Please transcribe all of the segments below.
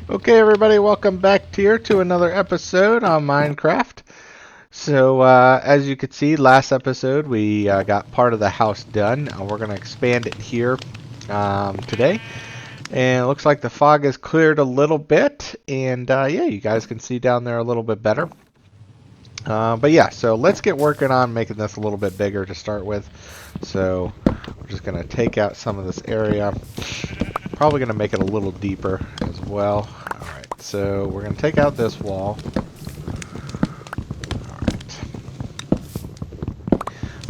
Okay, everybody, welcome back here to another episode on Minecraft. So, as you could see, last episode we got part of the house done. We're going to expand it here today. And it looks like the fog has cleared a little bit. And yeah, you guys can see down there a little bit better. But yeah, so let's get working on making this a little bit bigger to start with. So, we're just going to take out some of this area. Probably going to make it a little deeper as well. Alright, so we're going to take out this wall. Alright.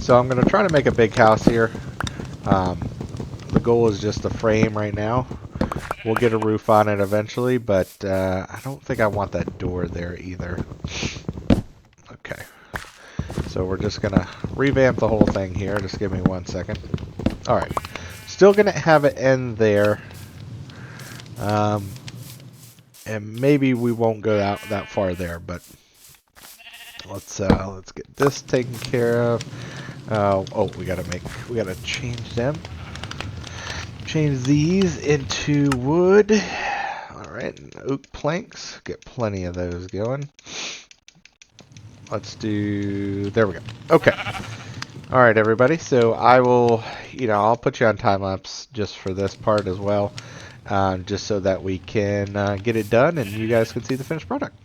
So I'm going to try to make a big house here. The goal is just the frame right now. We'll get a roof on it eventually, but I don't think I want that door there either. Okay. So we're just going to revamp the whole thing here. Just give me 1 second. Alright. Still going to have it end there. And maybe we won't go out that far there, but let's get this taken care of. Oh, we gotta change them. Change these into wood. All right, oak planks. Get plenty of those going. Let's do. There we go. Okay. All right, everybody. So I will, I'll put you on time lapse just for this part as well. Just so that we can get it done and you guys can see the finished product.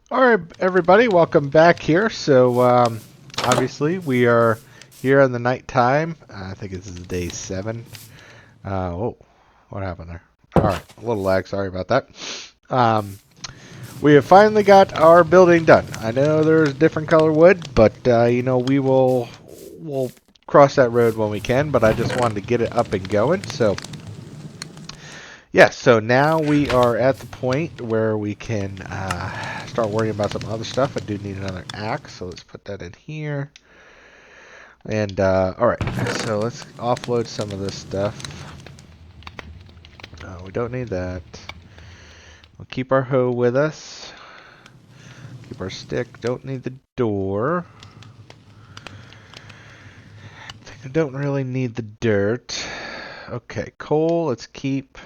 All right, everybody, welcome back here. So, obviously, we are here in the nighttime. I think this is day 7. Oh, what happened there? All right, a little lag. Sorry about that. We have finally got our building done. I know there's different color wood, but we'll cross that road when we can. But I just wanted to get it up and going. So. Yeah, so now we are at the point where we can start worrying about some other stuff. I do need another axe, so let's put that in here. And, alright, so let's offload some of this stuff. We don't need that. We'll keep our hoe with us. Keep our stick. Don't need the door. I don't really need the dirt. Okay, coal, let's keep.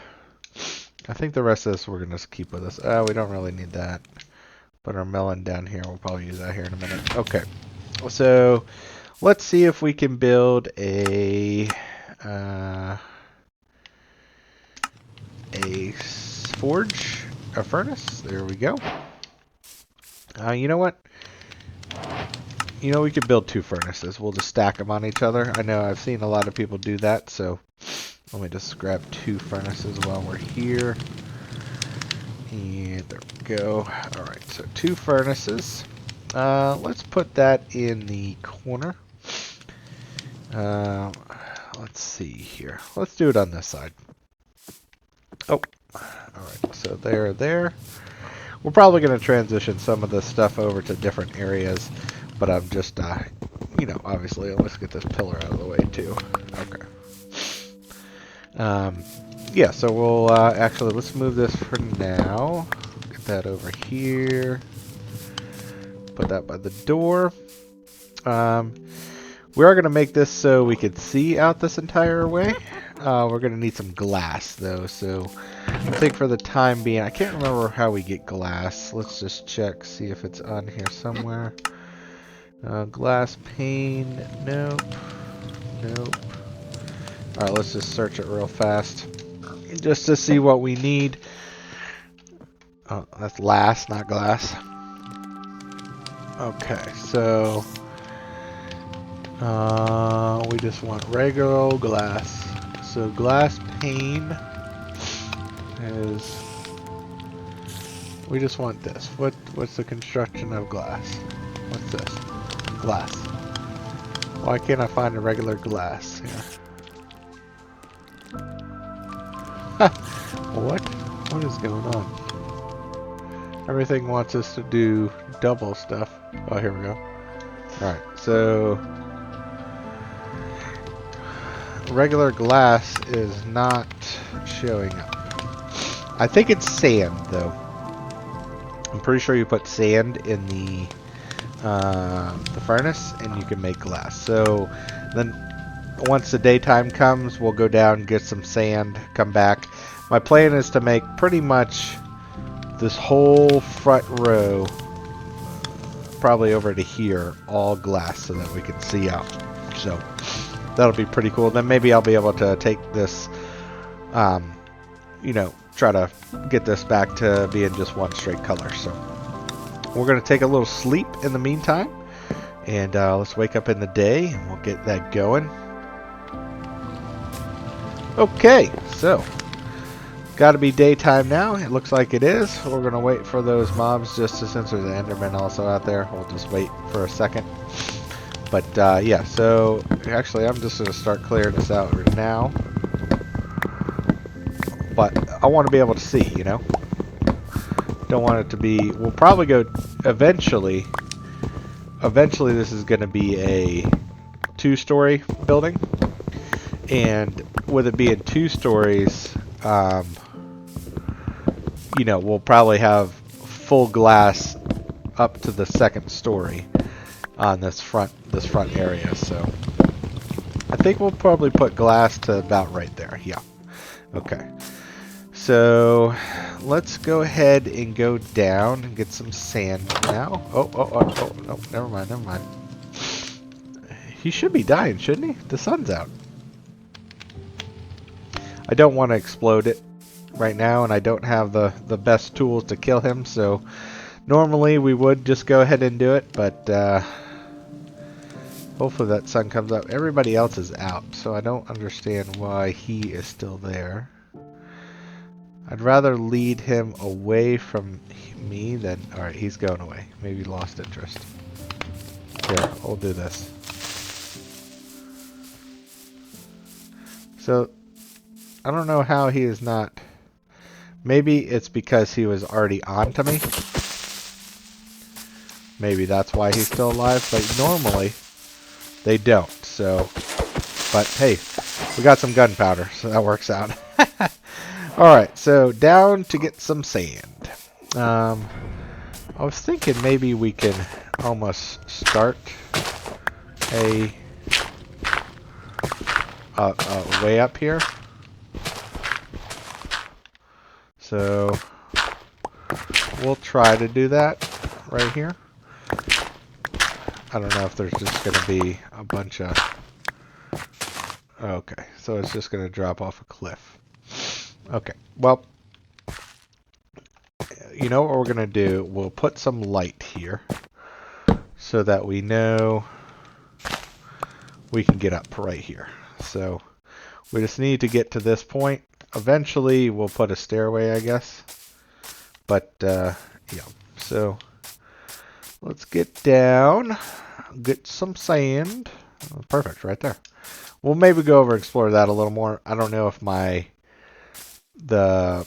I think the rest of this we're going to just keep with us. We don't really need that. Put our melon down here. We'll probably use that here in a minute. Okay. So let's see if we can build a forge, a furnace. There we go. You know what? You know, we could build 2 furnaces. We'll just stack them on each other. I know I've seen a lot of people do that, so let me just grab 2 furnaces while we're here. And there we go. Alright, so 2 furnaces. Let's put that in the corner. Let's see here. Let's do it on this side. Oh, alright, so there. We're probably going to transition some of this stuff over to different areas, but I'm just, you know, obviously, let's get this pillar out of the way too. Okay. Yeah, so we'll, actually, let's move this for now. Get that over here. Put that by the door. We are going to make this so we could see out this entire way. We're going to need some glass, though, so I think for the time being, I can't remember how we get glass. Let's just check, see if it's on here somewhere. Glass pane, nope. Alright, let's just search it real fast, just to see what we need. Oh, that's glass, not glass. Okay, so we just want regular old glass. So glass pane is, we just want this. What's the construction of glass? What's this? Glass. Why can't I find a regular glass here? What is going on? Everything wants us to do double stuff. Oh, here we go. Alright, so regular glass is not showing up. I think it's sand, though. I'm pretty sure you put sand in the furnace and you can make glass. So then once the daytime comes, we'll go down, get some sand, come back. My plan is to make pretty much this whole front row, probably over to here, all glass so that we can see out. So that'll be pretty cool. Then maybe I'll be able to take this, you know, try to get this back to being just one straight color. So we're going to take a little sleep in the meantime, and let's wake up in the day and we'll get that going. Okay, so got to be daytime now. It looks like it is. We're going to wait for those mobs, just since there's an Enderman also out there. We'll just wait for a second. But yeah, so actually I'm just going to start clearing this out right now. But I want to be able to see, you know. Don't want it to be, we'll probably go eventually this is going to be a 2-story building. And with it being 2 stories, you know, we'll probably have full glass up to the 2nd story on this front area. So I think we'll probably put glass to about right there. Yeah. Okay. So let's go ahead and go down and get some sand now. Oh, no, never mind. He should be dying, shouldn't he? The sun's out. I don't want to explode it right now, and I don't have the best tools to kill him, so normally we would just go ahead and do it, but hopefully that sun comes up. Everybody else is out, so I don't understand why he is still there. I'd rather lead him away from me than... Alright, he's going away. Maybe lost interest. Here, we'll do this. So, I don't know how he is not... Maybe it's because he was already on to me. Maybe that's why he's still alive, but normally they don't, so... But hey, we got some gunpowder, so that works out. Alright, so down to get some sand. I was thinking maybe we can almost start a way up here. So we'll try to do that right here. I don't know if there's just going to be a bunch of... Okay, so it's just going to drop off a cliff. Okay, well, you know what we're going to do? We'll put some light here so that we know we can get up right here. So we just need to get to this point. Eventually, we'll put a stairway, I guess. But, yeah, so let's get down, get some sand. Oh, perfect, right there. We'll maybe go over and explore that a little more. I don't know if the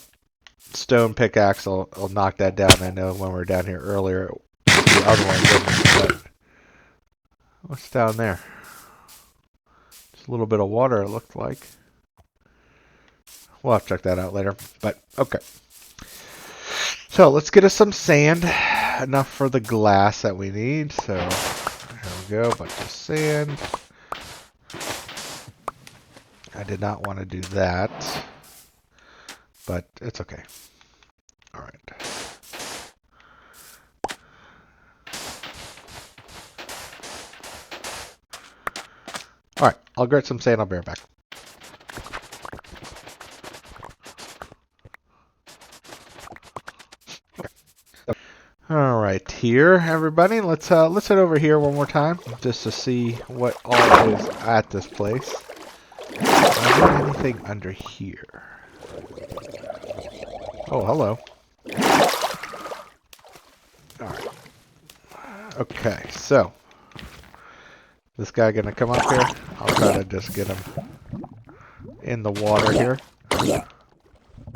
stone pickaxe will knock that down. I know when we were down here earlier, the other one didn't. But what's down there? Just a little bit of water, it looked like. We'll have to check that out later. But, okay. So, let's get us some sand. Enough for the glass that we need. So, here we go. Bunch of sand. I did not want to do that. But, it's okay. Alright. Alright, I'll get some sand. I'll be right back. Alright, here, everybody. Let's head over here one more time just to see what all is at this place. Is there anything under here? Oh, hello. Alright. Okay, so this guy gonna come up here? I'll try to just get him in the water here.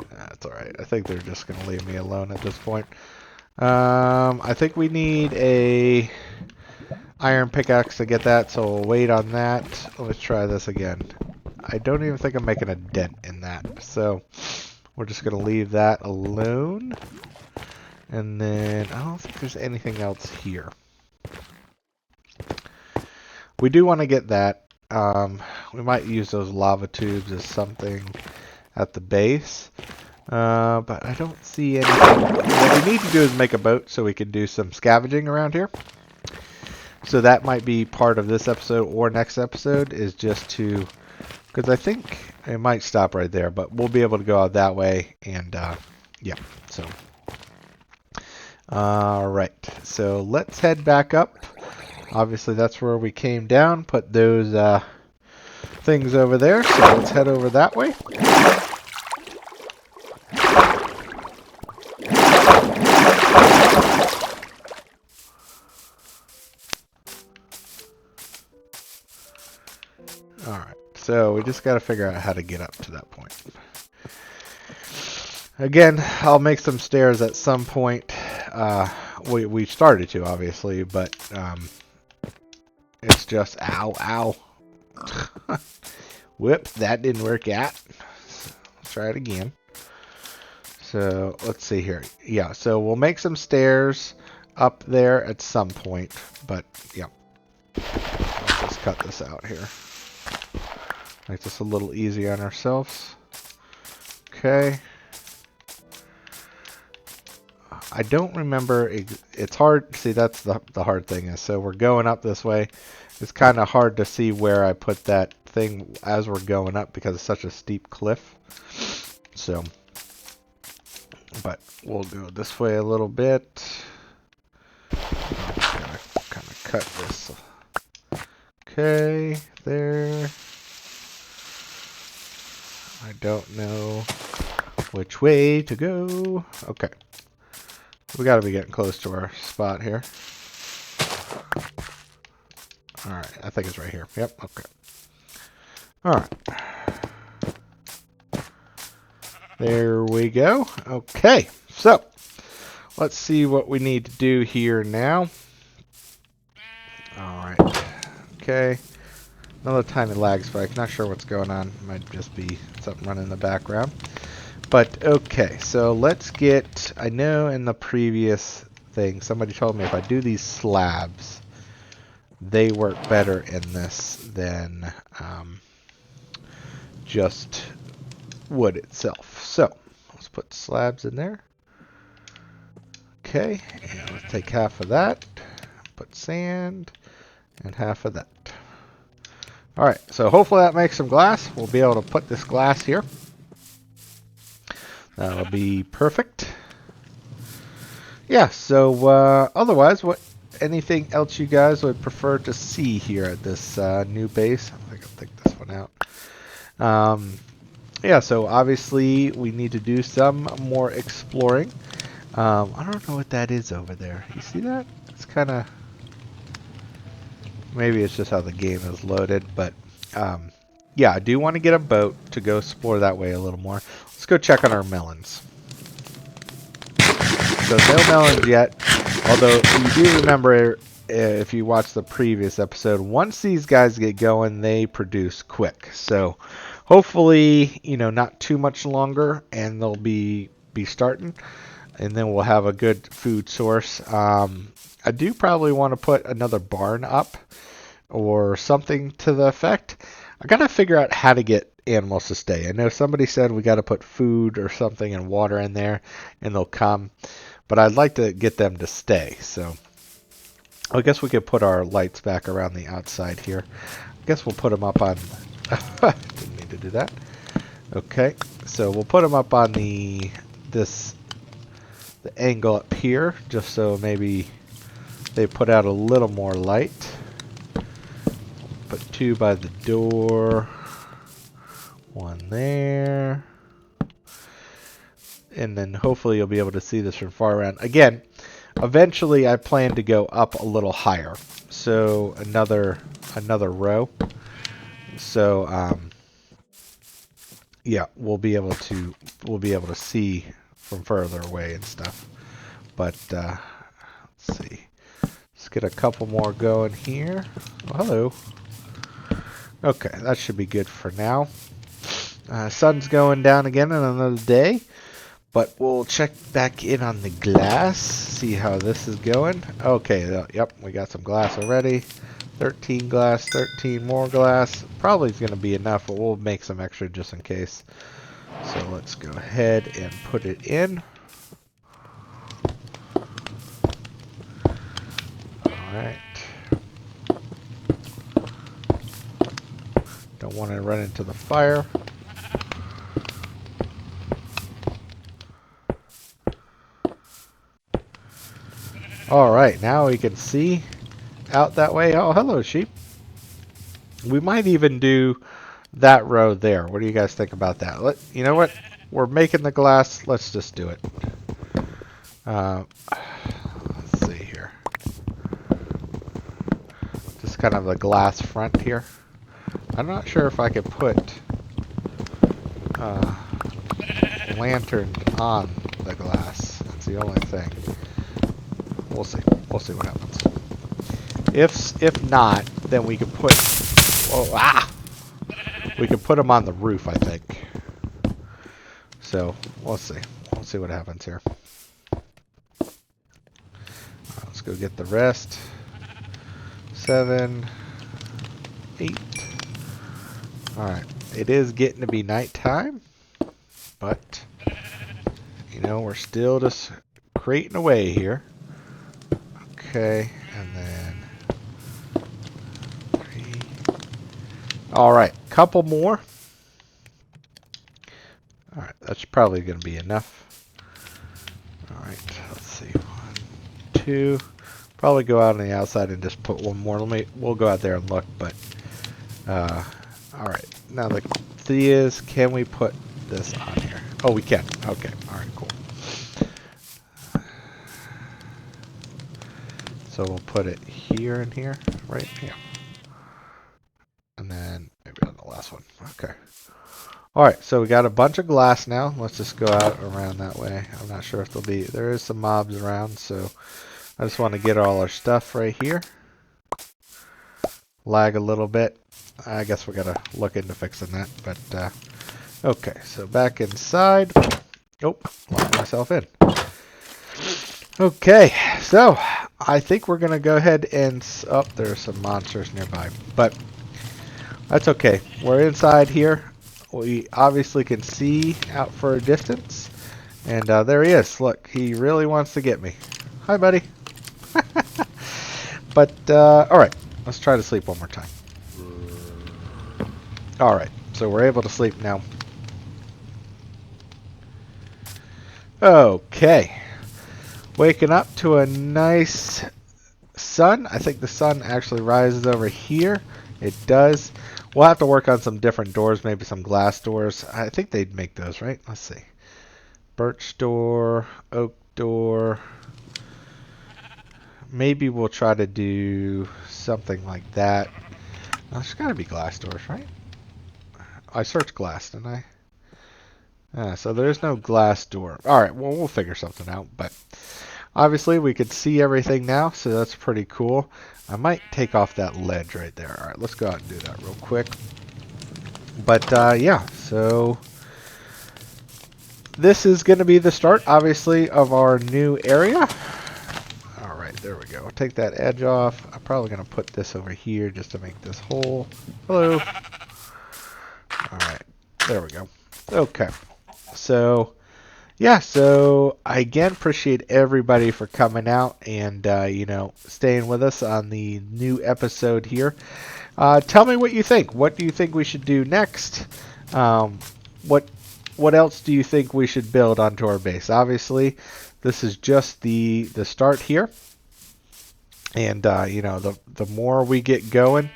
That's alright. I think they're just gonna leave me alone at this point. I think we need a iron pickaxe to get that, so we'll wait on that. Let's try this again. I don't even think I'm making a dent in that, so we're just going to leave that alone. And then I don't think there's anything else here. We do want to get that. We might use those lava tubes as something at the base. But I don't see anything. What we need to do is make a boat so we can do some scavenging around here. So that might be part of this episode or next episode, is just to, because I think it might stop right there, but we'll be able to go out that way. And yeah, so alright, so let's head back up. Obviously that's where we came down, put those things over there, so let's head over that way. Alright, so we just got to figure out how to get up to that point. Again, I'll make some stairs at some point. We started to, obviously, but it's just, ow. Whoop, that didn't work out. Let's try it again. So, let's see here. Yeah, so we'll make some stairs up there at some point, but yeah. Let's just cut this out here. Make this a little easy on ourselves. Okay. I don't remember. It's hard. See, that's the hard thing is. So we're going up this way. It's kind of hard to see where I put that thing as we're going up because it's such a steep cliff. So, but we'll go this way a little bit. I'm just gonna kind of cut this. Okay, there. I don't know which way to go. Okay. We gotta be getting close to our spot here. Alright, I think it's right here. Yep, okay. Alright. There we go. Okay, so let's see what we need to do here now. Alright. Okay. Another tiny lag spike. Not sure what's going on. Might just be something running in the background. But, okay, so let's get... I know in the previous thing, somebody told me if I do these slabs, they work better in this than just wood itself. So, let's put slabs in there. Okay, and let's take half of that. Put sand. and half of that. Alright, so hopefully that makes some glass. We'll be able to put this glass here. That'll be perfect. Yeah, so otherwise, anything else you guys would prefer to see here at this new base? I think I'll take this one out. Yeah, so obviously we need to do some more exploring. I don't know what that is over there. You see that? It's kind of... Maybe it's just how the game is loaded, but yeah, I do want to get a boat to go explore that way a little more. Let's go check on our melons. So no melons yet, although you do remember if you watch the previous episode, once these guys get going, they produce quick. So hopefully, you know, not too much longer, and they'll be starting, and then we'll have a good food source. I do probably want to put another barn up or something to the effect. I gotta figure out how to get animals to stay. I know somebody said we gotta put food or something and water in there and they'll come, but I'd like to get them to stay. So I guess we could put our lights back around the outside here. I guess we'll put them up on didn't need to do that. Okay, so we'll put them up on the angle up here, just so maybe they put out a little more light. Put 2 by the door, 1 there, and then hopefully you'll be able to see this from far around. Again, eventually I plan to go up a little higher, so another row. So yeah, we'll be able to see from further away and stuff. But let's see. Let's get a couple more going here. Oh, hello. Okay, that should be good for now. Sun's going down again in another day, but we'll check back in on the glass, see how this is going. Okay, yep, we got some glass already. 13 glass, 13 more glass. Probably is going to be enough, but we'll make some extra just in case. So let's go ahead and put it in. Alright. Don't want to run into the fire. Alright, now we can see out that way. Oh, hello, sheep. We might even do that row there. What do you guys think about that? You know what? We're making the glass. Let's just do it. Let's see here. Just kind of the glass front here. I'm not sure if I could put lantern on the glass. That's the only thing. We'll see. We'll see what happens. If not, then we could put. We could put them on the roof, I think. So we'll see. We'll see what happens here. Let's go get the rest. 7, 8. Alright, it is getting to be nighttime, but, you know, we're still just creating away here. Okay, and then 3. Alright, couple more. Alright, that's probably going to be enough. Alright, let's see. 1, 2. Probably go out on the outside and just put one more. We'll go out there and look, but alright, now the thing is, can we put this on here? Oh, we can. Okay, alright, cool. So we'll put it here and here, right here. And then maybe on the last one. Okay. Alright, so we got a bunch of glass now. Let's just go out around that way. I'm not sure if there is some mobs around, so I just want to get all our stuff right here. Lag a little bit. I guess we gotta look into fixing that, but okay, so back inside. Oh, locked myself in. Okay, so I think we're gonna go ahead and there's some monsters nearby, but that's okay. We're inside here. We obviously can see out for a distance, and there he is. Look, he really wants to get me. Hi, buddy. But all right, Let's try to sleep one more time. Alright, so we're able to sleep now. Okay. Waking up to a nice sun. I think the sun actually rises over here. It does. We'll have to work on some different doors, maybe some glass doors. I think they'd make those, right? Let's see. Birch door, oak door. Maybe we'll try to do something like that. There's got to be glass doors, right? I searched glass, didn't I? So there's no glass door. Alright, well, we'll figure something out. But obviously, we could see everything now, so that's pretty cool. I might take off that ledge right there. Alright, let's go out and do that real quick. But, yeah, so this is going to be the start, obviously, of our new area. Alright, there we go. I'll take that edge off. I'm probably going to put this over here just to make this hole. Hello. Alright, there we go. Okay, so yeah, so I again appreciate everybody for coming out and you know, staying with us on the new episode here. Tell me what you think. What do you think we should do next? What else do you think we should build onto our base? Obviously, this is just the start here, and you know, the more we get going,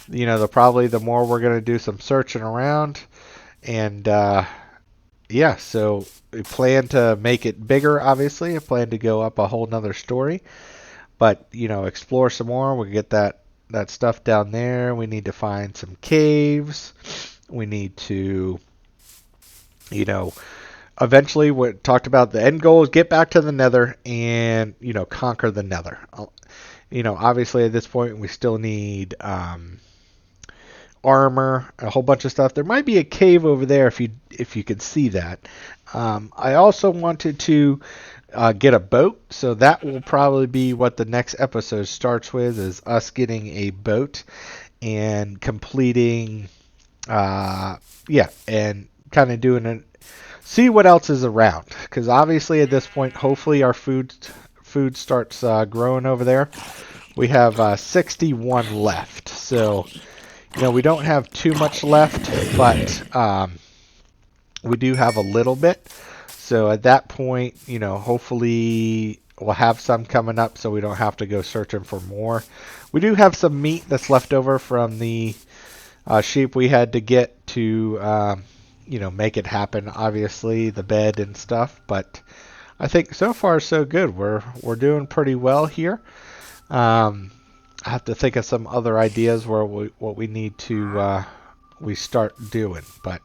you know, the more we're gonna do some searching around, and yeah, so we plan to make it bigger, obviously. I plan to go up a whole nother story. But, you know, explore some more. We get that stuff down there. We need to find some caves. We need to, you know, eventually we talked about the end goal is get back to the nether and, you know, conquer the nether. You know, obviously at this point we still need armor, a whole bunch of stuff. There might be a cave over there if you could see that. I also wanted to get a boat, so that will probably be what the next episode starts with, is us getting a boat and completing, yeah, and kind of doing it. See what else is around, because obviously at this point, hopefully our food starts growing over there. We have 61 left, so. You know, we don't have too much left, but we do have a little bit. So at that point, you know, hopefully we'll have some coming up so we don't have to go searching for more. We do have some meat that's left over from the sheep we had to get to, you know, make it happen, obviously, the bed and stuff. But I think so far so good. We're doing pretty well here. I have to think of some other ideas where what we need to we start doing. But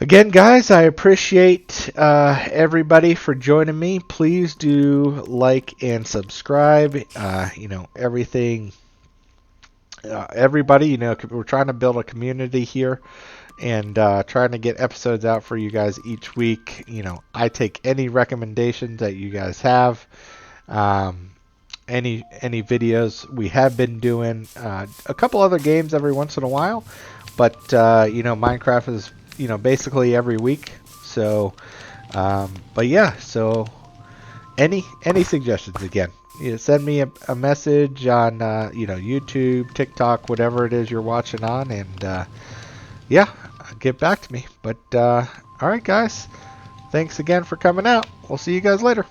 again, guys, I appreciate everybody for joining me. Please do like and subscribe. You know, everything. Everybody, you know, we're trying to build a community here and trying to get episodes out for you guys each week. You know, I take any recommendations that you guys have. Any videos. We have been doing a couple other games every once in a while, but you know, Minecraft is, you know, basically every week. So but yeah, so any suggestions, again, you know, send me a message on you know, YouTube, TikTok, whatever it is you're watching on, and yeah, get back to me. But all right, guys, thanks again for coming out. We'll see you guys later.